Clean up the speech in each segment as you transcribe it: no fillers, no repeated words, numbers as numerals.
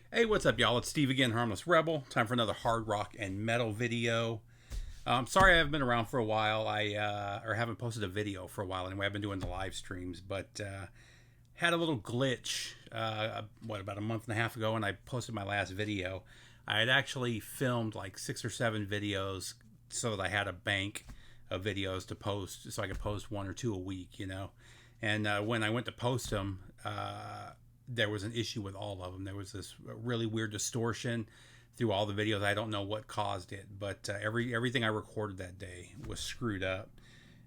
Hey, what's up, y'all? It's Steve again, Harmless Rebel. Time for another hard rock and metal video. Sorry I haven't been around for a while. Or haven't posted a video for a while anyway. I've been doing the live streams, but had a little glitch, about a month and a half ago when I posted my last video. I had actually filmed like 6 or 7 videos so that I had a bank of videos to post so I could post 1 or 2 a week. And when I went to post them, there was an issue with all of them. There was this really weird distortion through all the videos. I don't know what caused it, but everything I recorded that day was screwed up.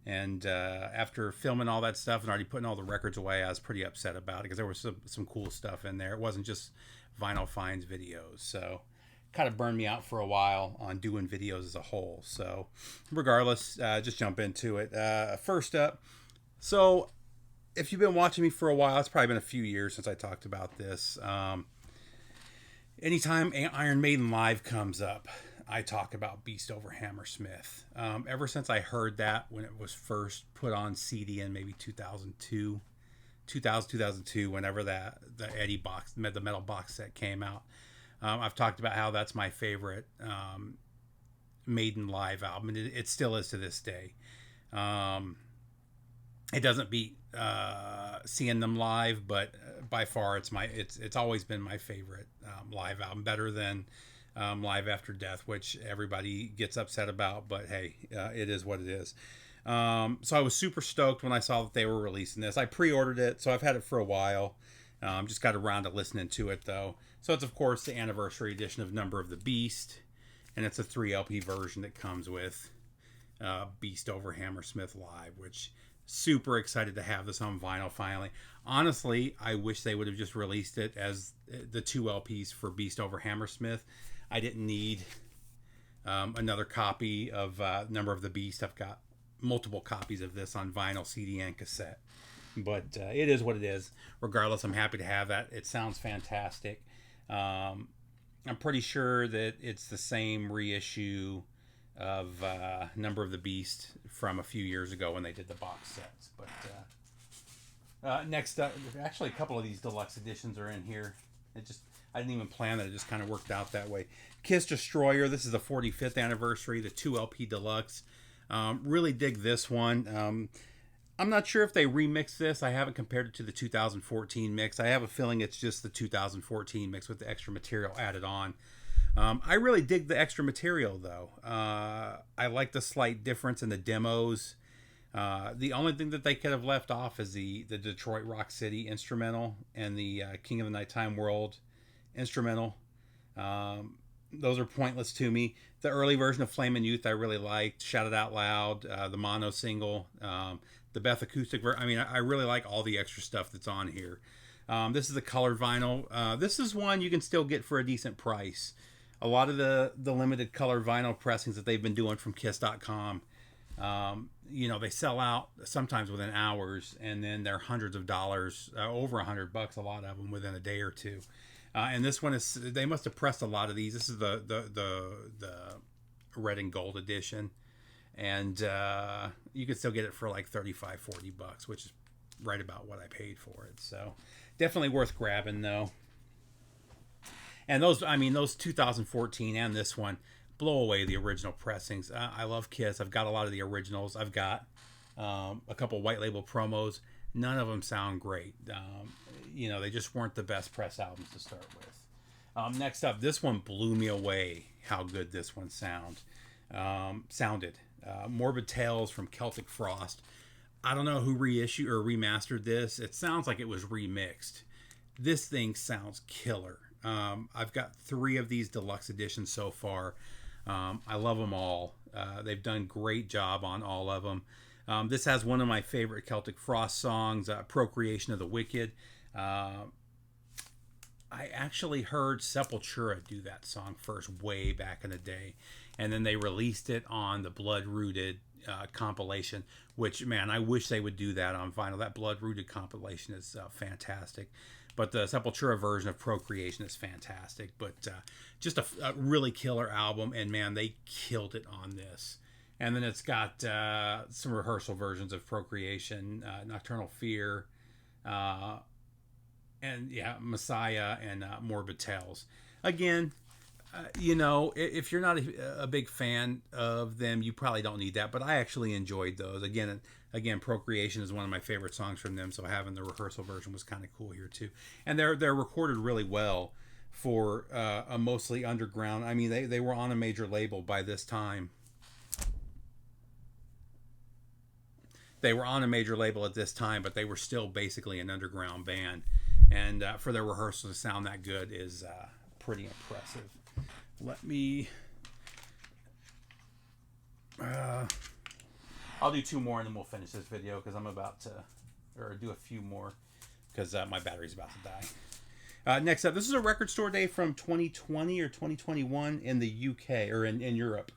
And after filming all that stuff and already putting all the records away, I was pretty upset about it because there was some cool stuff in there. It wasn't just Vinyl Finds videos. So kind of burned me out for a while on doing videos as a whole. So regardless, just jump into it. First up, so if you've been watching me for a while, it's probably been a few years since I talked about this. Anytime Iron Maiden Live comes up, I talk about Beast Over Hammersmith. Ever since I heard that when it was first put on CD in maybe 2002, whenever the Eddie box, the metal box set came out, I've talked about how that's my favorite Maiden Live album, and it still is to this day. It doesn't beat seeing them live, but by far it's always been my favorite live album, better than Live After Death, which everybody gets upset about, but hey, it is what it is. So I was super stoked when I saw that they were releasing this. I pre-ordered it, so I've had it for a while. Just got around to listening to it though. So it's of course the anniversary edition of Number of the Beast, and it's a 3 LP version that comes with Beast Over Hammersmith Live, which super excited to have this on vinyl finally. Honestly, I wish they would have just released it as the 2 LPs for Beast Over Hammersmith. I didn't need another copy of Number of the Beast. I've got multiple copies of this on vinyl, CD, and cassette. But it is what it is. Regardless, I'm happy to have that. It sounds fantastic. I'm pretty sure that it's the same reissue of Number of the Beast from a few years ago when they did the box sets. But next up, actually a couple of these deluxe editions are in here. I didn't even plan that. It just kind of worked out that way. Kiss Destroyer. This is the 45th anniversary, the 2 LP deluxe. Really dig this one. I'm not sure if they remixed this. I haven't compared it to the 2014 mix. I have a feeling it's just the 2014 mix with the extra material added on. I really dig the extra material though. I like the slight difference in the demos. The only thing that they could have left off is the Detroit Rock City instrumental and the King of the Nighttime World instrumental. Those are pointless to me. The early version of Flamin' Youth I really liked. Shout It Out Loud, the mono single, the Beth acoustic version. I mean, I really like all the extra stuff that's on here. This is the colored vinyl. This is one you can still get for a decent price. A lot of the limited color vinyl pressings that they've been doing from Kiss.com, they sell out sometimes within hours, and then they're hundreds of dollars, over $100, a lot of them within a day or two. And this one they must have pressed a lot of these. This is the red and gold edition, and you can still get it for like $35-40, which is right about what I paid for it. So definitely worth grabbing though. And those 2014 and this one blow away the original pressings. I love Kiss. I've got a lot of the originals. I've got a couple white label promos. None of them sound great. They just weren't the best press albums to start with. Next up, this one blew me away. How good this one sounded. Morbid Tales from Celtic Frost. I don't know who reissued or remastered this. It sounds like it was remixed. This thing sounds killer. I've got 3 of these deluxe editions so far. I love them all. They've done great job on all of them. This has one of my favorite Celtic Frost songs, Procreation of the Wicked. I actually heard Sepultura do that song first way back in the day, and then they released it on the Blood Rooted compilation, which, man, I wish they would do that on vinyl. That Blood Rooted compilation is fantastic. But the Sepultura version of Procreation is fantastic. But just a really killer album. And man, they killed it on this. And then it's got some rehearsal versions of Procreation, Nocturnal Fear, and yeah, Messiah and Morbid Tales. Again, you know, if you're not a big fan of them, you probably don't need that. But I actually enjoyed those. Again, Procreation is one of my favorite songs from them, so having the rehearsal version was kind of cool here too. And they're recorded really well for a mostly underground. I mean, they were on a major label by this time. They were on a major label at this time, but they were still basically an underground band. And for their rehearsal to sound that good is pretty impressive. Let me. I'll do two more and then we'll finish this video because I'm about to, or do a few more because my battery's about to die. Next up, this is a record store day from 2020 or 2021 in the UK or in Europe.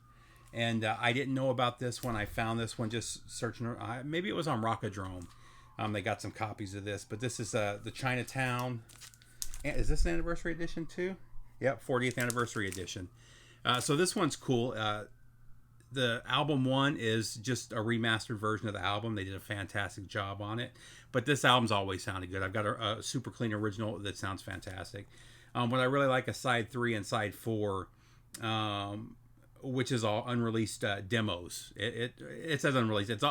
And I didn't know about this when I found this one just searching. Maybe it was on Rockadrome. They got some copies of this, but this is the Chinatown. Is this an anniversary edition too? Yep, 40th anniversary edition. So this one's cool. The album one is just a remastered version of the album. They did a fantastic job on it. But this album's always sounded good. I've got a super clean original that sounds fantastic. What I really like is side 3 and side 4, which is all unreleased demos. It says unreleased. It's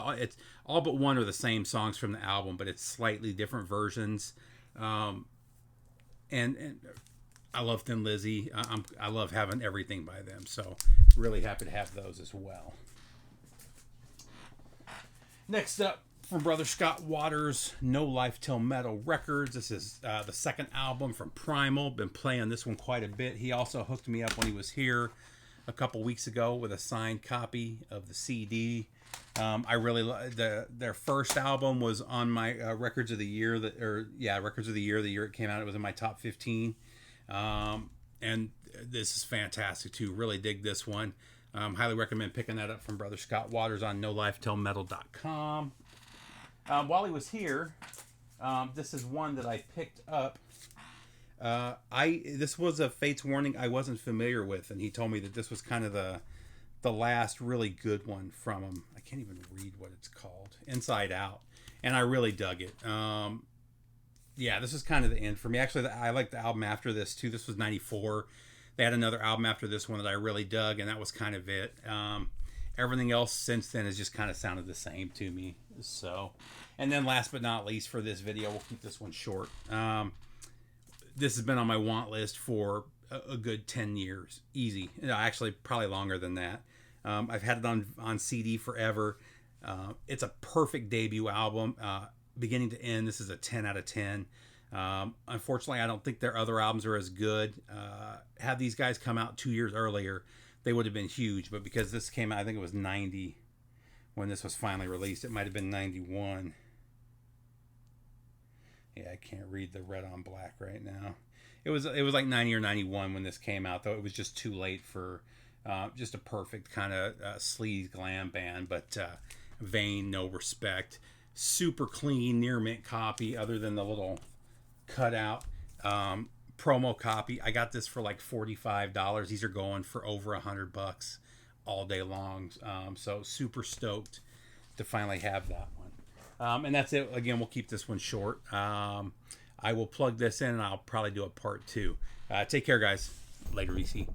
all but one are the same songs from the album, but it's slightly different versions. And I love Thin Lizzy. I love having everything by them. So really happy to have those as well. Next up, from Brother Scott Waters, No Life Till Metal Records. This is the second album from Primal. Been playing this one quite a bit. He also hooked me up when he was here a couple weeks ago with a signed copy of the CD. I really their first album was on my records of the year records of the year it came out. It was in my top 15. And this is fantastic too. Really dig this one. Highly recommend picking that up from Brother Scott Waters on NoLifeTillMetal.com. While he was here, this is one that I picked up. This was a Fates Warning I wasn't familiar with, and he told me that this was kind of the last really good one from him. I can't even read what it's called. Inside Out, and I really dug it. Yeah, this is kind of the end for me. Actually, I like the album after this too. This was 94. They had another album after this one that I really dug, and that was kind of it. Everything else since then has just kind of sounded the same to me. So, and then last but not least for this video, we'll keep this one short. This has been on my want list for a good 10 years. Easy. Actually, probably longer than that. I've had it on CD forever. It's a perfect debut album. Beginning to end, this is a 10 out of 10. Unfortunately, I don't think their other albums are as good. Had these guys come out 2 years earlier, they would have been huge. But because this came out, I think it was 90 when this was finally released. It might have been 91. Yeah, I can't read the red on black right now. It was like 90 or 91 when this came out, though it was just too late for just a perfect kind of sleaze glam band. But Vain, No Respect, super clean, near mint copy, other than the little cutout promo copy. I got this for like $45. These are going for over $100 all day long. So super stoked to finally have that one. And that's it. Again, we'll keep this one short. I will plug this in and I'll probably do a part 2. Take care, guys. Later, EC.